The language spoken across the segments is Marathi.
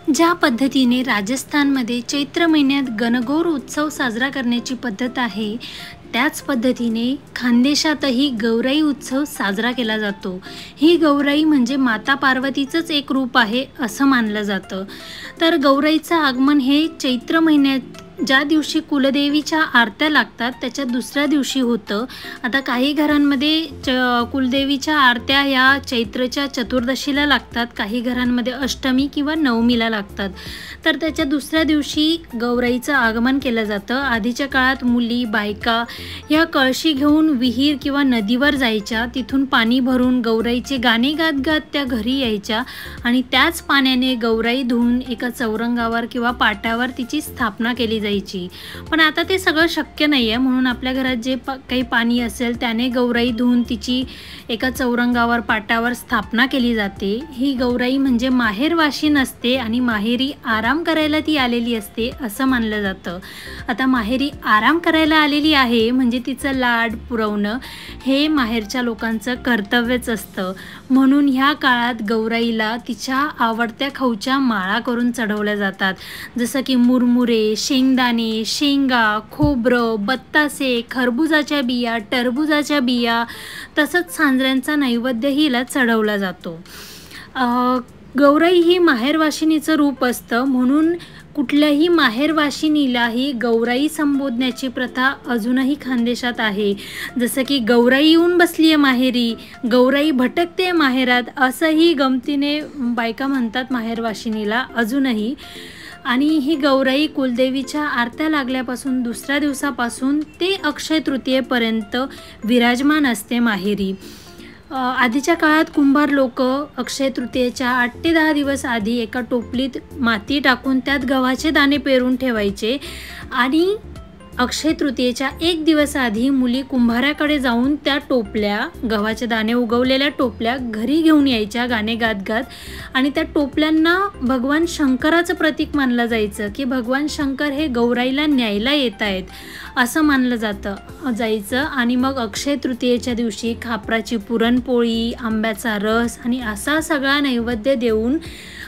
ज्या पद्धतीने राजस्थानमध्ये चैत्र महिन्यात गणगौर उत्सव साजरा करण्याची पद्धत आहे, त्याच पद्धतीने खानदेशातही गौराई उत्सव साजरा केला जातो। ही गौराई म्हणजे माता पार्वतीचंच एक रूप आहे असं मानलं जातं। तर गौराईचं आगमन हे चैत्र महिन्यात ज्या दिवशी कुलदेवीच्या आरत्या लागतात त्याच्या दुसऱ्या दिवशी होतं। आता काही घरांमध्ये कुलदेवीच्या आरत्या या चैत्रच्या चतुर्दशीला लागतात, काही घरांमध्ये अष्टमी किंवा नवमीला लागतात। तर त्याच्या दुसऱ्या दिवशी गौराईचं आगमन केलं जातं। आधीच्या काळात मुली बायका या कळशी घेऊन विहीर किंवा नदीवर जायच्या, तिथून पाणी भरून गौराईचे गाणे गात गात त्या घरी यायच्या आणि त्याच पाण्याने गौराई धुवून एका चौरंगावर किंवा पाटावर तिची स्थापना केली जायची। पण आता ते सगळं शक्य नाही आहे, म्हणून आपल्या घरात जे काही पाणी असेल त्याने गौराई धुवून तिची एका चौरंगावर पाटावर स्थापना केली जाते। ही गौराई म्हणजे माहेरवाशी नसते आणि माहेरी आराम करायला ती आलेली असते असं मानलं जातं। आता माहेरी आराम करायला आलेली आहे म्हणजे तिचं लाड पुरवणं हे माहेरच्या लोकांचं कर्तव्यच असतं, म्हणून ह्या काळात गौराईला तिच्या आवडत्या खाऊच्या माळा करून चढवल्या जातात, जसं की मुरमुरे, शेंगदाणे, शेंगा, खोबरं, बत्तासे, खरबुजाच्या बिया, टरबुजाच्या बिया, तसंच सांजऱ्यांचा नैवेद्य हिला चढवला जातो। गौराई ही माहेरवाशिनीचं रूप असतं, म्हणून कुठल्याही माहेरवाशिनीलाही गौराई संबोधण्याची प्रथा अजूनही खानदेशात आहे। जसं की गौराई येऊन बसली आहे माहेरी, गौराई भटकते माहेरात, असंही गमतीने बायका म्हणतात माहेरवाशिनीला अजूनही। आणि ही गौराई कुलदेवीच्या आरत्या लागल्यापासून दुसऱ्या दिवसापासून ते अक्षय तृतीयेपर्यंत विराजमान असते माहेरी। आधीच्या काळात कुंभार लोक अक्षय तृतीयेच्या 8 ते 10 दिवस आधी एका टोपलीत माती टाकून त्यात गव्हाचे दाणे पेरून ठेवायचे आणि अक्षय तृतीयेच्या 1 दिवस आधी मुली कुंभाराकडे जाऊन त्या टोपल्या, गव्हाचे दाणे उगवलेल्या टोपल्या घरी घेऊन यायच्या गाणे गात गात, आणि त्या टोपल्यांना भगवान शंकराचं प्रतीक मानलं जायचं की भगवान शंकर हे गौराईला न्यायला येत आहेत असं मानलं जायचं। आणि मग अक्षय तृतीयेच्या दिवशी खापराची पुरणपोळी, आंब्याचा रस आणि असा सगळा नैवेद्य देऊन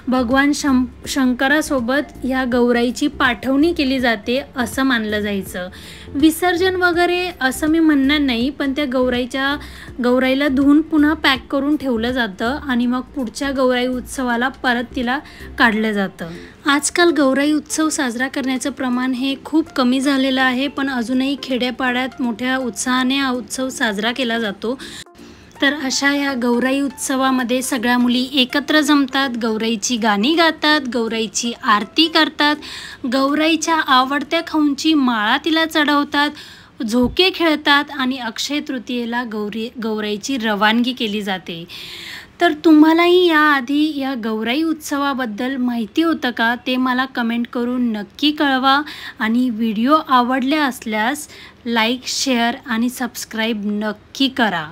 भगवान शंकरासोबत ह्या गौराईची पाठवणी केली जाते असं मानलं जायचं। विसर्जन वगैरे असं मी म्हणणार नाही, पण त्या गौराईला धुवून पुन्हा पॅक करून ठेवलं जातं आणि मग पुढच्या गौराई उत्सवाला परत तिला काढलं जातं। आजकाल गौराई उत्सव साजरा करण्याचं प्रमाण हे खूप कमी झालेलं आहे, पण अजूनही खेड्यापाड्यात मोठ्या उत्साहाने हा उत्सव साजरा केला जातो। तर अशा या गौराई उत्सवामध्ये सगळ्या मुली एकत्र जमतात, गौराईची गाणी गातात, गौराईची आरती करतात, गौराईच्या आवडत्या खाऊंची माळा तिला चढवतात, झोके खेळतात आणि अक्षय तृतीयेला गौराईची रवानगी केली जाते। तर तुम्हालाही याआधी या गौराई उत्सवाबद्दल माहिती होतं का ते मला कमेंट करून नक्की कळवा, आणि व्हिडिओ आवडले असल्यास लाईक, शेअर आणि सबस्क्राईब नक्की करा।